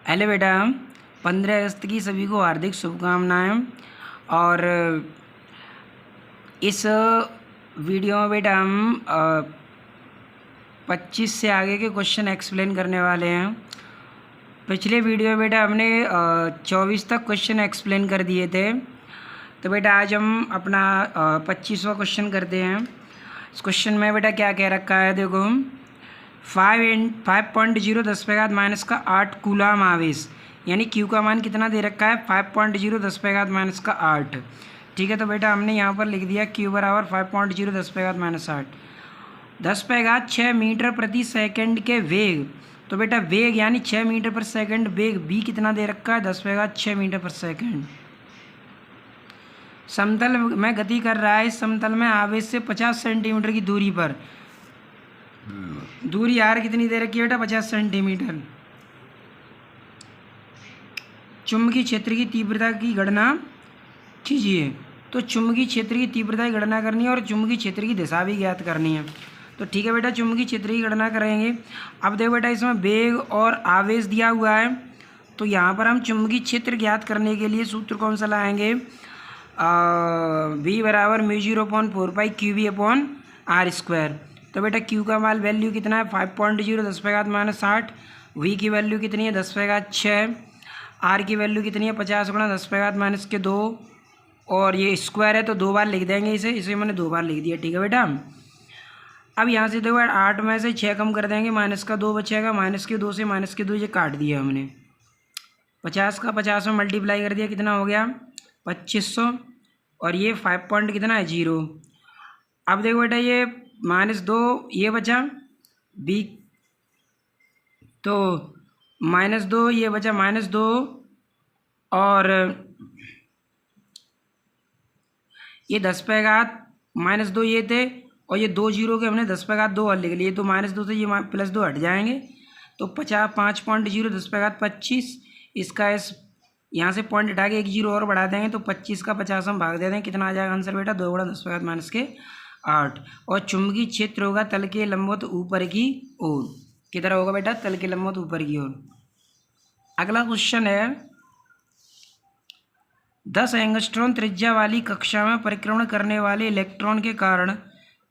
Hello बेटा, 15 अगस्त की सभी को हार्दिक शुभकामनाएं। और इस वीडियो में बेटा हम 25 से आगे के क्वेश्चन एक्सप्लेन करने वाले हैं। पिछले वीडियो में बेटा हमने 24 तक क्वेश्चन एक्सप्लेन कर दिए थे। तो बेटा आज हम अपना 25वां क्वेश्चन करते हैं। इस क्वेश्चन में बेटा क्या कह रखा है, देखो 5.0 10⁻⁻8 कूलाम आवेश, यानी क्यू का मान कितना दे रखा है 5.0 10⁻⁸। ठीक है, तो बेटा हमने यहाँ पर लिख दिया क्यू बराबर 5.0 10⁻⁸ 10⁻6 मीटर प्रति सेकंड के वेग। तो बेटा वेग यानी 6 मीटर पर सेकंड, वेग बी कितना दे रखा है 10⁻6 मीटर पर सेकंड। समतल में गति कर रहा है। इस समतल में आवेश से 50 सेंटीमीटर की दूरी पर, दूरी आर कितनी दे रखी है बेटा 50 सेंटीमीटर। चुंबकीय क्षेत्र की तीव्रता की गणना कीजिए। तो चुंबकीय क्षेत्र की तीव्रता की गणना करनी है और चुंबकीय क्षेत्र की दिशा भी ज्ञात करनी है। तो ठीक है बेटा, चुंबकीय क्षेत्र की गणना करेंगे। अब देखो बेटा इसमें वेग और आवेश दिया हुआ है, तो यहाँ पर हम चुंबकीय क्षेत्र ज्ञात करने के लिए सूत्र कौन सा लाएंगे, v बराबर μ0/4π/QB/r²। तो बेटा Q का मान वैल्यू कितना है 5.0 10⁻⁸, V की वैल्यू कितनी है 10⁻6, R की वैल्यू कितनी है 50 × 10⁻⁻2, और ये स्क्वायर है तो 2 बार लिख देंगे इसे मैंने 2 बार लिख दिया। ठीक है बेटा, अब यहाँ से देखो 8 में से 6 कम कर देंगे, -2 बचेगा, -2 से -2 ये काट दिया हमने। 50 का 50 में मल्टीप्लाई कर दिया, कितना हो गया 2500, और ये 5 पॉइंट कितना है 0। अब देखो बेटा ये -2 ये बचा बी, तो -2 ये बचा -2, और ये 10⁻−2 ये थे, और ये 2 जीरो के हमने 10⁻2 और लिख लिए, तो -2 से ये +2 हट जाएंगे, तो 5.0 10⁻25। इसका इस यहाँ से पॉइंट हटा के 1 जीरो और बढ़ा देंगे, तो 25 का 50 हम भाग दे दें, कितना आ जाएगा आंसर बेटा 2 × 10⁻⁸। और चुंबकीय क्षेत्र होगा तल के लंबवत ऊपर की ओर। किधर होगा बेटा तल के लंबवत ऊपर की ओर। अगला क्वेश्चन है 10 एंगस्ट्रॉन त्रिज्या वाली कक्षा में परिक्रमण करने वाले इलेक्ट्रॉन के कारण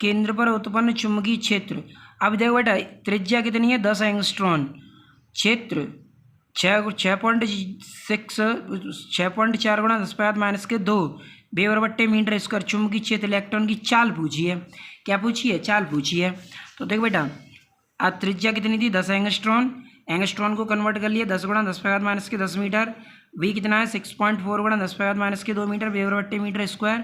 केंद्र पर उत्पन्न चुंबकीय क्षेत्र। अब देखो बेटा त्रिज्या कितनी है 10 एंगस्ट्रॉन, क्षेत्र 6.4 × 10⁻², वेबर/मीटर²। चुंबकीय क्षेत्र इलेक्ट्रॉन की चाल पूछी है, क्या पूछी है चाल पूछी है। तो देखो बेटा अब त्रिज्या कितनी थी 10 एंगस्ट्रॉन, एंगस्ट्रॉन को कन्वर्ट कर लिया 10 × 10⁻10 मीटर। वी कितना है 6.4 × 10⁻2 मीटर, वेबर/मीटर²,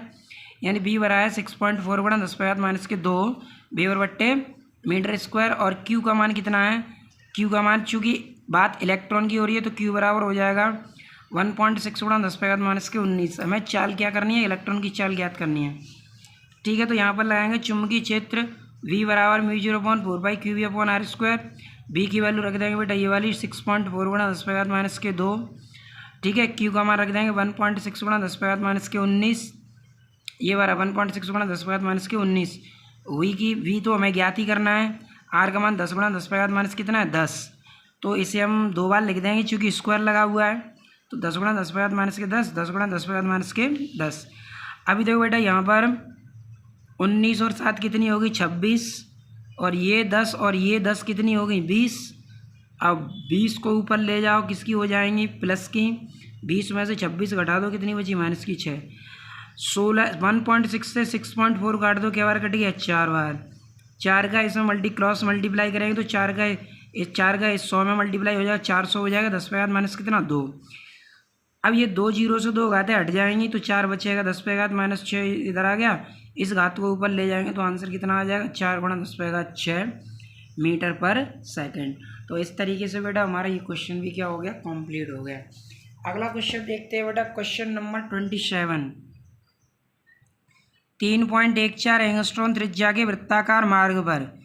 यानी बी बराबर है 6.4 × 10⁻2 वेबर/मीटर²। और क्यू का मान कितना है, क्यू का मान चूँकि बात इलेक्ट्रॉन की हो रही है तो क्यू बराबर हो जाएगा 1.6 × 10⁻19। हमें चाल क्या करनी है, इलेक्ट्रॉन की चाल ज्ञात करनी है। ठीक है, तो यहाँ पर लगाएंगे चुंबकीय क्षेत्र V बराबर μ0/4π/QB/r²। बी की वैल्यू रख देंगे बेटा ये वाली 6.4 × 10⁻2। ठीक है, क्यू का मान रख देंगे 1.6 × 10⁻19, ये वाला 1.6 × 10⁻19। वी तो हमें ज्ञात ही करना है, आर का मान 10 × 10⁻- कितना है 10, तो इसे हम 2 बार लिख देंगे क्योंकि स्क्वायर लगा हुआ है, तो 10 × 10⁻10 10 × 10⁻10। अभी देखो बेटा यहाँ पर 19 और 7 कितनी होगी 26, और ये 10 और ये 10 कितनी हो गई 20। अब 20 को ऊपर ले जाओ, किसकी हो जाएंगी प्लस की, 20 में से 26 घटा दो, कितनी बची -6। 1.6 से 6.4 काट दो, क्या बार कट गया 4 बार। 4 का इसमें क्रॉस मल्टीप्लाई करेंगे तो 4 का 100 में मल्टीप्लाई हो जाएगा, 400 हो जाएगा, 10⁻- कितना 2। अब ये 2 जीरो से 2 घातें हट जाएंगी, तो 4 बचेगा, 10⁻6 इधर आ गया, इस घात को ऊपर ले जाएंगे तो आंसर कितना आ जाएगा 4 × 10⁻6 मीटर पर सेकंड। तो इस तरीके से बेटा हमारा ये क्वेश्चन भी क्या हो गया कंप्लीट हो गया। अगला क्वेश्चन देखते हैं बेटा, क्वेश्चन नंबर 27। 3.14 एंगस्ट्रॉन त्रिज्या के वृत्ताकार मार्ग पर,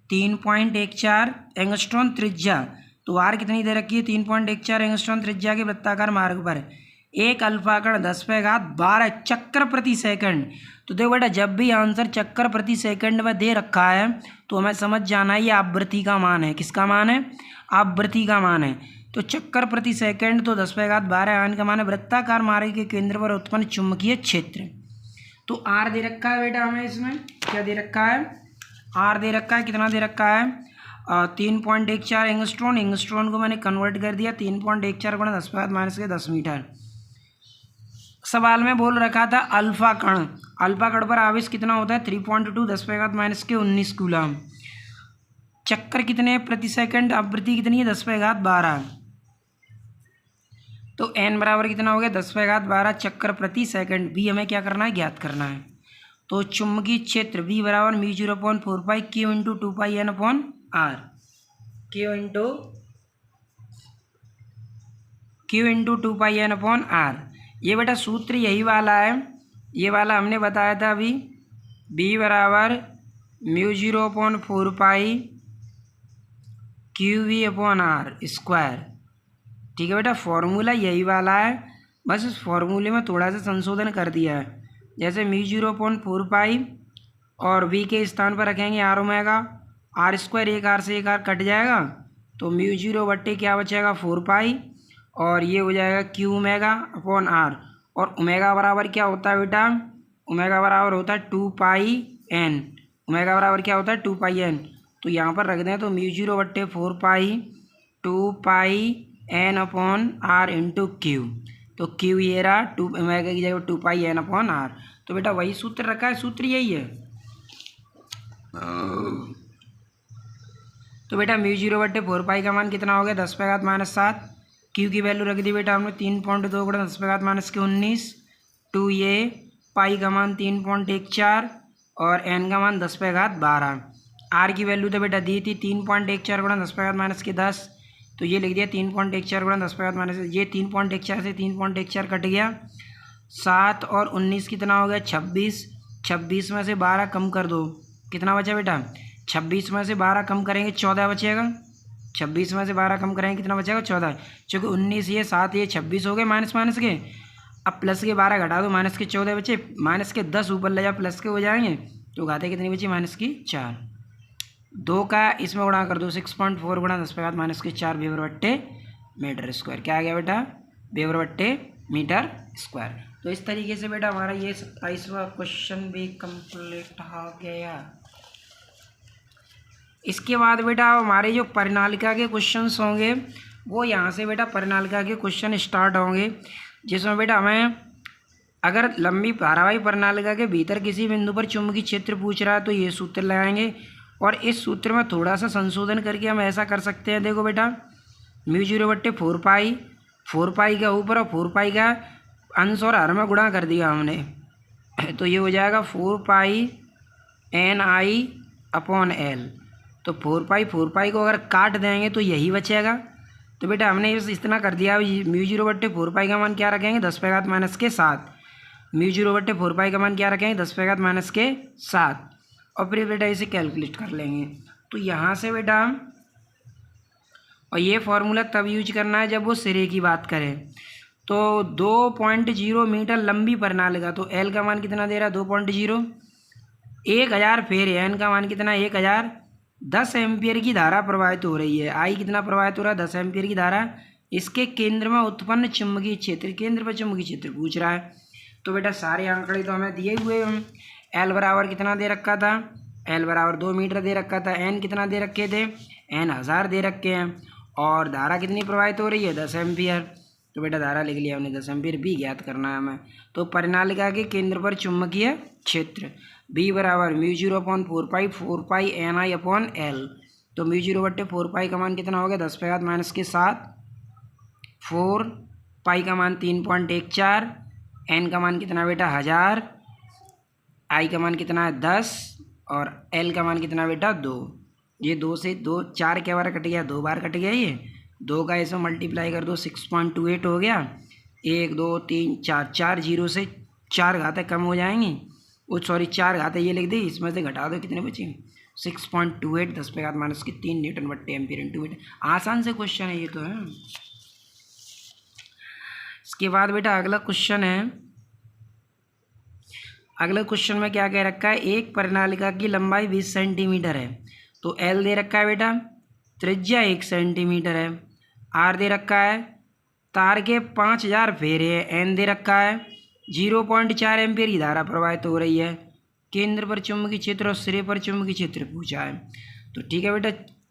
3.14 एंगस्ट्रॉन त्रिज्या, तो आर कितनी दे रखी है 3.14 एंगस्ट्रॉन त्रिज्या के वृत्ताकार मार्ग पर एक अल्फा कण 10⁻12 चक्कर प्रति सेकंड। तो देखो बेटा जब भी आंसर चक्कर प्रति सेकंड में दे रखा है तो हमें समझ जाना है ये आवृत्ति का मान है। किसका मान है? आवृत्ति का मान है। तो चक्कर प्रति सेकंड तो 10⁻12 आयन का मान है। वृत्ताकार मार्ग के केंद्र पर उत्पन्न चुंबकीय क्षेत्र। तो आर दे रखा है बेटा हमें, इसमें क्या दे रखा है, आर दे रखा है, कितना दे रखा है 3.14 एंगस्ट्रॉन। एंगस्ट्रॉन को मैंने कन्वर्ट कर दिया 3.14 गुणा 10⁻10 मीटर। सवाल में बोल रखा था अल्फा कण, अल्फा कण पर आवेश कितना होता है 3.2 10⁻19 कूलम। चक्कर कितने प्रति सेकंड, आवृत्ति कितनी है 10⁻12। तो n बराबर कितना हो गया 10⁻12 चक्कर प्रति सेकंड। बी हमें क्या करना है, ज्ञात करना है। तो चुंबकीय क्षेत्र बी बराबर μ0/4 Q into 2πn/r, Q into 2πn/r। ये बेटा सूत्र यही वाला है, ये वाला हमने बताया था अभी। बी बराबर μ0/4 QV/r स्क्वायर। ठीक है बेटा, फॉर्मूला यही वाला है, बस इस फॉर्मूले में थोड़ा सा संशोधन कर दिया है। जैसे μ0/4 और v के स्थान पर रखेंगे r ओमेगा, r स्क्वायर, एक r से एक r कट जाएगा, तो μ0 बट्टे क्या बचेगा 4 और ये हो जाएगा q ओमेगा/r। और ओमेगा बराबर क्या होता है बेटा, ओमेगा बराबर होता है 2πn। ओमेगा बराबर क्या होता है 2πn। तो यहाँ पर रख दें तो μ0 बट्टे 4 2πn/r इंटू क्यू। तो क्यू ये रहा 2 ओमेगा की जगह 2πn/r। तो बेटा वही सूत्र रखा है, सूत्र यही है। तो बेटा μ0 बट्टे 4 का मान कितना हो गया 10⁻7। क्यू की वैल्यू रख दी बेटा हमने 3.2 गुणा 10⁻19। 2 ये पाई का मान 3.14 और n का मान 10⁻12। आर की वैल्यू तो बेटा दी थी 3.14 गुणा 10⁻10। तो ये लिख दिया 3.14 गुणा 10⁻, ये 3.14 से 3.14 कट गया। 7 और 19 कितना हो गया 26। 26 में से 12 कम कर दो, कितना बचा बेटा 26 में से 12 कम करेंगे 14 बचेगा। 26 में से 12 कम करेंगे कितना बचेगा 14। चूँकि 19 ये 7 ये 26 हो गए माइनस माइनस के। अब प्लस के 12 घटा दो, माइनस के 14 बचे, माइनस के 10 ऊपर ले जाओ प्लस के हो जाएंगे। तो घाते कितनी बची -4। 2 का इसमें गुणा कर दो 6.4 गुणा 10⁻4 वेबर बट्टे मीटर स्क्वायर। क्या आ गया बेटा वेबर बट्टे मीटर स्क्वायर। तो इस तरीके से बेटा हमारा ये 27वां क्वेश्चन भी कंप्लीट हो गया। इसके बाद बेटा हमारे जो परिनालिका के क्वेश्चंस होंगे वो यहाँ से बेटा परिनालिका के क्वेश्चन स्टार्ट होंगे, जिसमें बेटा हमें अगर लंबी धारावाही परिनालिका के भीतर किसी बिंदु पर चुंबकीय क्षेत्र पूछ रहा है तो ये सूत्र लगाएंगे। और इस सूत्र में थोड़ा सा संशोधन करके हम ऐसा कर सकते हैं, देखो बेटा μ0 बट्टे 4 का ऊपर और 4 का अंश और हर में गुणा कर दिया हमने, तो ये हो जाएगा 4πni/L। तो 4 को अगर काट देंगे तो यही बचेगा। तो बेटा हमने इतना कर दिया। μ0 बट्टे 4 का मान क्या रखेंगे 10⁻7। μ0 बट्टे 4 का मान क्या रखेंगे 10⁻7 और फिर बेटा इसे कैलकुलेट कर लेंगे। तो यहाँ से बेटा और ये फार्मूला तब यूज करना है जब वो सिरे की बात करें। तो 2.0 मीटर लंबी परिनालिका, तो एल का मान कितना दे रहा है 2.0, 1000 फेर है, एन का मान कितना 1000। 10 एम्पियर की धारा प्रवाहित हो रही है, आई कितना प्रवाहित हो रहा है 10 एम्पियर की धारा। इसके केंद्र में उत्पन्न चुंबकीय क्षेत्र, केंद्र पर चुंबकीय क्षेत्र पूछ रहा है। तो बेटा सारे आंकड़े तो हमें दिए हुए हैं। एल बराबर कितना दे रखा था, एल बराबर 2 मीटर दे रखा था। एन कितना दे रखे थे, एन 1000 दे रखे हैं। और धारा कितनी प्रवाहित हो रही है 10 एम्पियर। तो बेटा धारा लिख लिया हमने 10 एम्पियर। बी ज्ञात करना है हमें। तो परिनालिका के केंद्र पर चुंबकीय क्षेत्र बी बराबर μ0/4π4πni/L। तो μ0 बट्टे 4 का मान कितना हो गया 10⁻7। 4 का मान 3.14, एन का मान कितना बेटा 1000, आई का मान कितना है 10 और एल का मान कितना बेटा 2। ये 2 से 2 4 क्या बार कट गया, 2 बार कट गया। ये 2 का इसमें मल्टीप्लाई कर दो 6.28 हो गया। 1 2 3 4, 4 जीरो से 4 घातें कम हो जाएंगी। वो सॉरी 4 घातें ये लिख दी, इसमें से घटा दो कितने बचेंगे 6.28 10⁻³ न्यूटन बट्टे एम्पियर इंटू मीटर। आसान से क्वेश्चन है ये तो है। इसके बाद बेटा अगला क्वेश्चन है। अगले क्वेश्चन में क्या कह रखा है, एक परिनालिका की लंबाई 20 सेंटीमीटर है। तो एल दे रखा है बेटा, त्रिज्या 1 सेंटीमीटर है। आर दे रखा है, तार के 5000 फेरे हैं, एन दे रखा है, 0.4 एम्पीयर की धारा प्रवाहित हो रही है। केंद्र पर चुंबकीय क्षेत्र और सिरे पर चुंबकीय क्षेत्र पूछा है। तो ठीक है बेटा,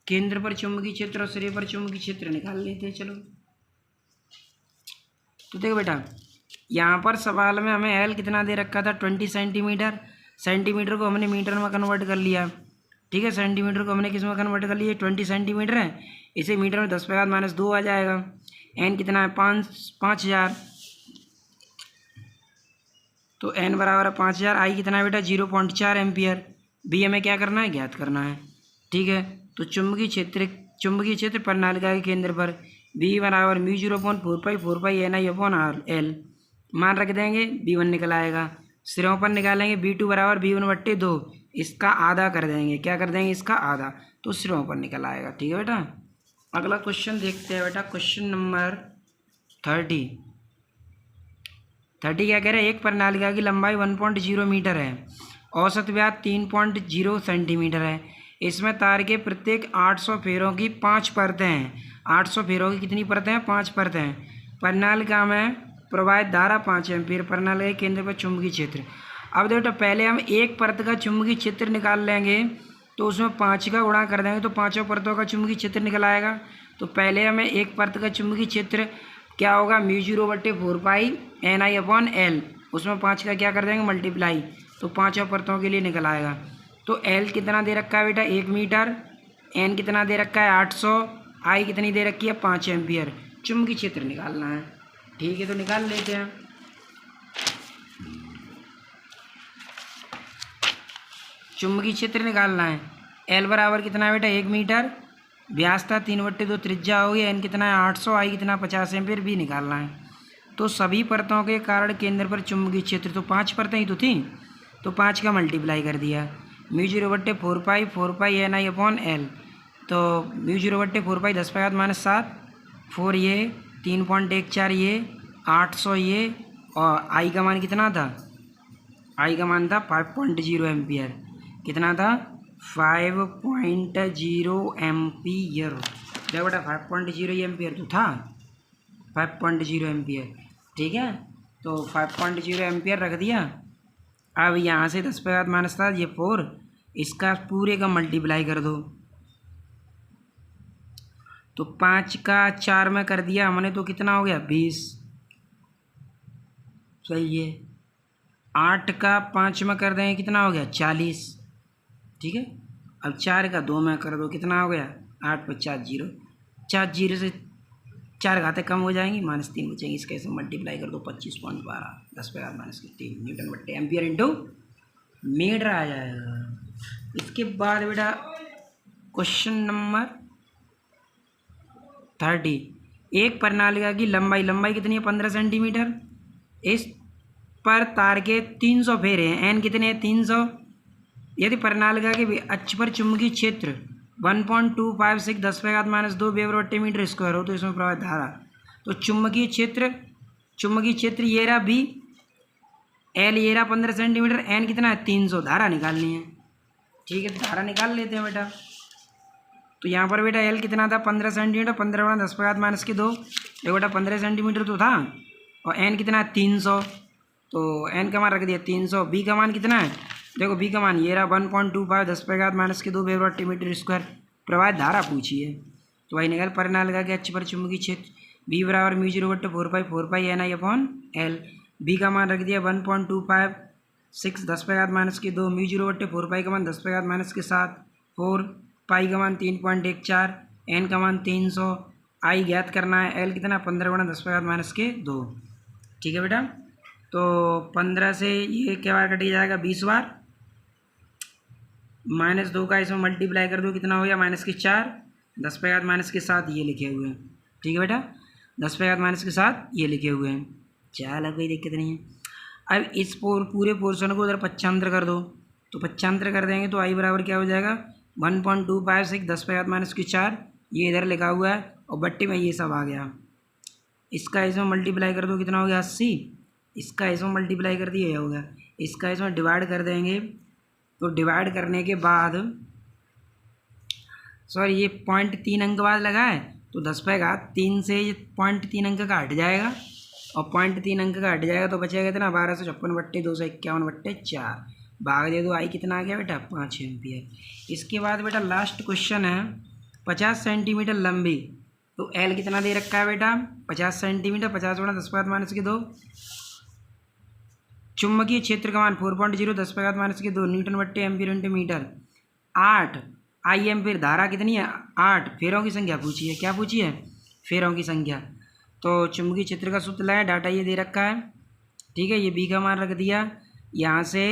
केंद्र पर चुंबकीय क्षेत्र और सिरे पर चुंबकीय क्षेत्र निकाल लेते हैं। चलो तो देखो बेटा, यहाँ पर सवाल में हमें एल कितना दे रखा था 20 सेंटीमीटर। सेंटीमीटर को हमने मीटर में कन्वर्ट कर लिया। ठीक है, सेंटीमीटर को हमने किस में कन्वर्ट कर लिया, 20 सेंटीमीटर है, इसे मीटर में 10⁻² आ जाएगा। एन कितना है 5000, तो एन बराबर है 5000। आई कितना है बेटा 0.4 एम्पियर। बी हमें क्या करना है, ज्ञात करना है। ठीक है, तो चुंबकीय क्षेत्र प्रणालिका के केंद्र पर बी बराबर μ0/4π NI/R L मान रख देंगे, B1 निकल आएगा। सिरों पर निकालेंगे, B2 बराबर B1/2, इसका आधा कर देंगे। क्या कर देंगे, इसका आधा, तो सिरों पर निकल आएगा। ठीक है बेटा, अगला क्वेश्चन देखते हैं बेटा, क्वेश्चन नंबर 30 क्या कह रहे हैं, एक प्रणालिका की लंबाई 1.0 मीटर है, औसत व्यास 3.0 सेंटीमीटर है, इसमें तार के प्रत्येक 800 फेरों की 5 परतें हैं। 800 फेरों की कितनी परतें हैं, 5 परतें हैं। प्रणालिका में प्रवाहित धारा 5 एम्पीयर। प्रणालिका के केंद्र पर चुंबकीय क्षेत्र। अब देखो पहले हम एक परत का चुंबकीय क्षेत्र निकाल लेंगे, तो उसमें 5 का गुणा कर देंगे तो पाँचों परतों का चुंबकीय क्षेत्र निकल आएगा। तो पहले हमें एक परत का चुंबकीय क्षेत्र क्या होगा, μ0/4π NI/L, उसमें 5 का क्या कर देंगे, मल्टीप्लाई, तो पाँचों परतों के लिए निकल आएगा। तो L कितना दे रखा है बेटा 1 मीटर, N कितना दे रखा है 800, I कितनी दे रखी है 5 एम्पियर। चुंबकीय क्षेत्र निकालना है। ठीक है, तो निकाल लेते हैं। चुंबकीय क्षेत्र निकालना है। L बराबर कितना है बेटा 1 मीटर, व्यास था 3/2, त्रिज्या हो गई, N कितना है 800, I कितना 50 एम्पियर, भी निकालना है। तो सभी परतों के कारण केंद्र पर चुंबकीय क्षेत्र, तो 5 परतें ही तो थी, तो 5 का मल्टीप्लाई कर दिया, μ0/4π NI/L, तो μ0/4π 10⁻⁷, 4 ये, 3.14 ये, 800 ये, और आई का मान कितना था, आई का मान था 5.0 एम्पियर। कितना था 5.0 एम्पियर। देखो बेटा 5.0 एम्पियर तो था, 5.0 एम्पियर। ठीक है, तो 5.0 एम्पियर रख दिया। अब यहाँ से 10⁻⁷ ये 4, इसका पूरे का मल्टीप्लाई कर दो, तो 5 का 4 में कर दिया हमने, तो कितना हो गया 20, सही है। 8 का 5 में कर देंगे, कितना हो गया 40। ठीक है, अब 4 का 2 में कर दो, कितना हो गया 8 + 4 0, 4 0 से 4 घातें कम हो जाएंगी, -3 बचेंगी, इसके ऐसे मल्टीप्लाई कर दो 25.12 10⁻³ न्यूटन एम्पियर इंटू मीटर आ जाएगा। इसके बाद बेटा क्वेश्चन नंबर 30, एक प्रणालिका की लंबाई कितनी है 15 सेंटीमीटर, इस पर तार के 300 फेरे हैं, एन कितने हैं 300। यदि प्रणालिका के अक्ष पर चुंबकीय क्षेत्र 1.256 10⁻² वेबर/मीटर² हो, तो इसमें प्रवाहित धारा, तो चुंबकीय क्षेत्र ये रहा बी, एल ये रहा 15 सेंटीमीटर, एन कितना है 300, धारा निकालनी है। ठीक है, धारा निकाल लेते हैं बेटा। तो यहाँ पर बेटा एल कितना था 15 सेंटीमीटर, 15 × 10⁻²। देखो बेटा 15 सेंटीमीटर तो था, और एन कितना है 300, तो एन का मान रख दिया 300। बी का मान कितना है, देखो बी का मान ये रहा 1.25 10⁻² वेबर/मीटर²। प्रवाहित धारा पूछी है, तो वही निकल प्रणालिका के अक्ष पर चुंबकीय क्षेत्र बी बराबर μ0/4π NI/L। बी का मान रख दिया 1.256 10⁻², μ0/4π का मान 10⁻⁷, 4 पाई का मान 3.14, एन का मान 300, आई ज्ञात करना है, एल कितना 15 × 10⁻²। ठीक है बेटा, तो 15 से ये क्या बार कट जाएगा 20 बार, -2 का इसमें मल्टीप्लाई कर दो, कितना हो गया -4, 10⁻⁷ ये लिखे हुए हैं। ठीक है बेटा, 10⁻⁷ ये लिखे हुए हैं। चल अब कोई दिक्कत नहीं है। अब इस पूरे पोर्शन को उधर पक्षांतर कर दो, तो पक्षांतर कर देंगे तो आई बराबर क्या हो जाएगा 1.256 10⁻⁴, ये इधर लिखा हुआ है, और बट्टी में ये सब आ गया। इसका इसमें मल्टीप्लाई कर दो, कितना हो गया 80, इसका इसमें मल्टीप्लाई कर दिया हो गया, इसका इसमें डिवाइड कर देंगे, तो डिवाइड करने के बाद सॉरी ये 0.3 अंक बाद लगा है, तो 10 से 0.3 अंक का हट जाएगा और 0.3 अंक का हट जाएगा तो बचेगा कितना 1256/251/4 भाग दे दो। आई कितना आ गया बेटा 5 एम्पियर। इसके बाद बेटा लास्ट क्वेश्चन है 50 सेंटीमीटर लंबी, तो एल कितना दे रखा है बेटा 50 सेंटीमीटर, 50 × 10⁻², चुंबकीय क्षेत्र का मान 4.0 10⁻², न्यूटन/एम्पीयर/मीटर, 8 आई एम्पीयर, धारा कितनी है 8, फेरों की संख्या पूछी है। क्या पूछी है फेरों की संख्या। तो चुंबकीय क्षेत्र का सूत्र लाया, डाटा ये दे रखा है, ठीक है। ये बी का मान रख दिया, यहाँ से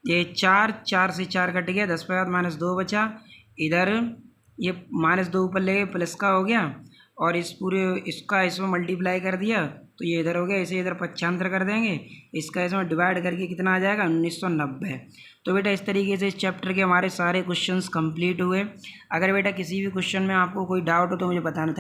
ये 4 से 4 कट गया, 10⁻² बचा, इधर ये -2 ऊपर ले प्लस का हो गया और इस पूरे इसका इसमें मल्टीप्लाई कर दिया तो ये इधर हो गया, इसे इधर पक्षांतर कर देंगे, इसका इसमें डिवाइड करके कितना आ जाएगा 1990। तो बेटा इस तरीके से इस चैप्टर के हमारे सारे क्वेश्चंस कंप्लीट हुए। अगर बेटा किसी भी क्वेश्चन में आपको कोई डाउट हो तो मुझे बताना था।